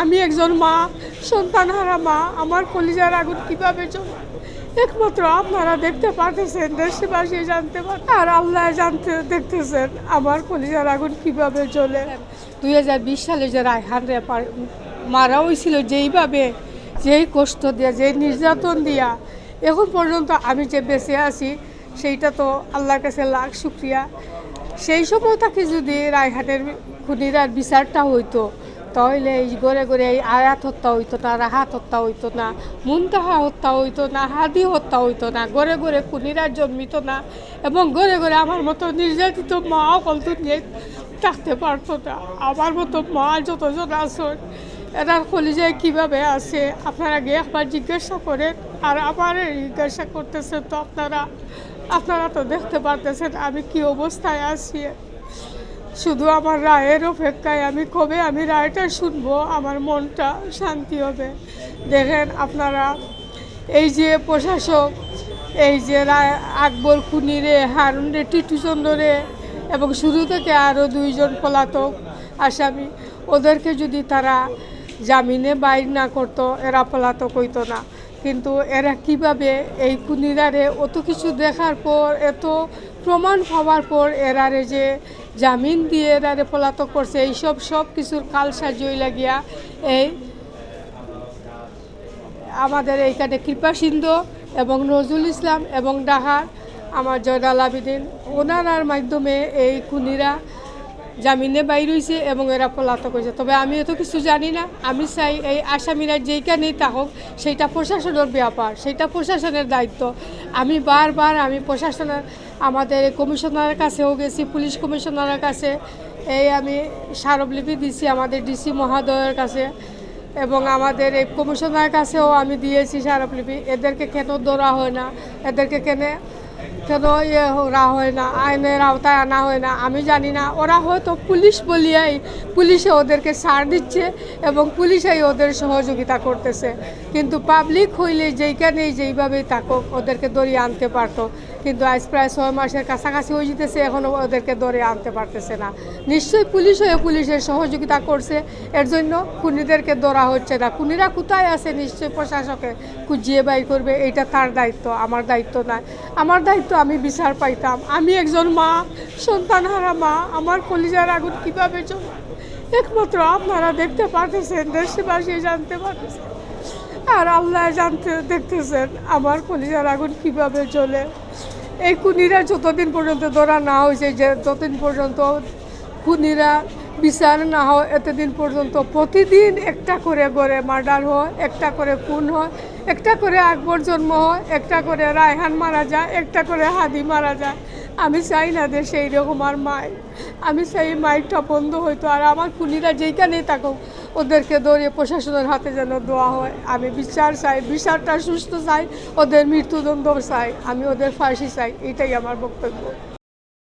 আমি একজন মা, সন্তানহারা মা। আমার কলিজার আগুন কিভাবে চলে একমাত্র আপনারা দেখতে পারতেছেন, দেশবাসী জানতে পারছেন, আর আল্লাহ দেখতেছেন আমার কলিজার আগুন কিভাবে চলে। 2020 সালে যে রায়হান রে মারা হয়েছিল, যেই কষ্ট দিয়া, যেই নির্যাতন দিয়া এখন পর্যন্ত আমি যে বেঁচে আছি, সেইটা তো আল্লাহর কাছে লাখ শুক্রিয়া। সেই সময় তাকে যদি রায়হানের খুনিরার বিচারটা হইতো, তাহলে এই ঘরে ঘরে এই আয়াত হত্যা হইতো না, রাহাত হত্যা হইতো না, মুনতাহা হত্যা হইতো না, হাদি হত্যা হইতো না, ঘরে ঘরে খুনিরা জন্মিত না, এবং ঘরে ঘরে আমার মতো নির্যাতিত মাও কলতু নিয়ে থাকতে পারতো না। আমার মতো মা যতজন আছেন, এরা কলিজায় কীভাবে আছে আপনারা গিয়ে একবার জিজ্ঞাসা করেন। আর আমার জিজ্ঞাসা করতেছেন তো আপনারা তো দেখতে পারতেছেন আমি কি অবস্থায় আছি। শুধু আমার রায়ের অপেক্ষায়, কবে আমি রায়টা শুনবো আমার মনটা শান্তি হবে। দেখেন আপনারা, এই যে প্রশাসক, এই যে আকবর খুনিরে, হারুন রে, টিটুচন্দ্র রে, এবং শুরু থেকে আরও 2 জন পলাতক আসামি, ওদেরকে যদি তারা জামিনে বাইর না করতো, এরা পলাতক হইতো না। কিন্তু এরা কিভাবে এই খুনিরারে অত কিছু দেখার পর, এত প্রমাণ পাওয়ার পর এরারে যে জামিন দিয়ে এরারে পলাতক করছে, এইসব সব কিছুর কাল সাজিয়ে লাগিয়া এই আমাদের এইখানে কৃপা সিন্ধু এবং নজরুল ইসলাম এবং ঢাকার আমার জয়নাল আবেদিন, ওনার মাধ্যমে এই খুনিরা জামিনে বাইর হয়েছে এবং এরা পলাতক হয়েছে। তবে আমি এত কিছু জানি না। আমি চাই এই আসামিরা যেইখানেই থাকুক, সেইটা প্রশাসনের ব্যাপার, সেইটা প্রশাসনের দায়িত্ব। আমি বারবার প্রশাসনের, আমাদের কমিশনারের কাছেও গেছি, পুলিশ কমিশনারের কাছে, আমি স্মারকলিপি দিছি আমাদের ডিসি মহোদয়ের কাছে, এবং আমাদের এই কমিশনারের কাছেও আমি দিয়েছি স্মারকলিপি। এদেরকে কেন ধরা হয় না, এদেরকে কেন ওরা হয় না, আইনের আওতায় আনা হয় না, আমি জানি না। ওরা হয়তো পুলিশ বলিয়াই পুলিশে ওদেরকে ছাড় দিচ্ছে এবং পুলিশেই ওদের সহযোগিতা করতেছে। কিন্তু পাবলিক হইলে যেইভাবেই থাকুক ওদেরকে ধরিয়ে আনতে পারতো। কিন্তু আজ প্রায় 6 মাসের কাছাকাছি হয়ে যেতেছে, এখনও ওদেরকে ধরে আনতে পারতেছে না। নিশ্চয়ই পুলিশ হয়ে পুলিশের সহযোগিতা করছে, এর জন্য খুনিদেরকে ধরা হচ্ছে না। খুনিরা কোথায় আছে নিশ্চয়ই প্রশাসকে খুঁজিয়ে বাইর করবে, এইটা তার দায়িত্ব, আমার দায়িত্ব নয়। আমার দায়িত্ব আমি বিচার পাইতাম। আমি একজন মা, সন্তানহারা মা। আমার কলিজার আগুন কীভাবে চলে একমাত্র আপনারা দেখতে পারতেছেন, দেশবাসী জানতে পারতেছেন, আর আল্লাহ দেখতেছেন আমার কলিজার আগুন কীভাবে চলে। এই খুনিরা যতদিন পর্যন্ত ধরা না হয়েছে, যতদিন পর্যন্ত খুনিরা বিচার না হয়, এতদিন পর্যন্ত প্রতিদিন একটা করে গড়ে মার্ডার হয়, একটা করে খুন হয়, একটা করে আকবর জন্ম হয়, একটা করে রায়হান মারা যায়, একটা করে হাদি মারা যায়। আমি চাই না দেশে এইরকম আর মায়ের, আমি চাই মাইকটা বন্ধ হইতো। আর আমার খুনিরা যেইখানেই থাকুক ওদেরকে ধরে প্রশাসনের হাতে যেন দেওয়া হয়। আমি বিচার চাই, বিচারটা সুস্থ চাই, ওদের মৃত্যুদণ্ড চাই, আমি ওদের ফাঁসি চাই। এটাই আমার বক্তব্য।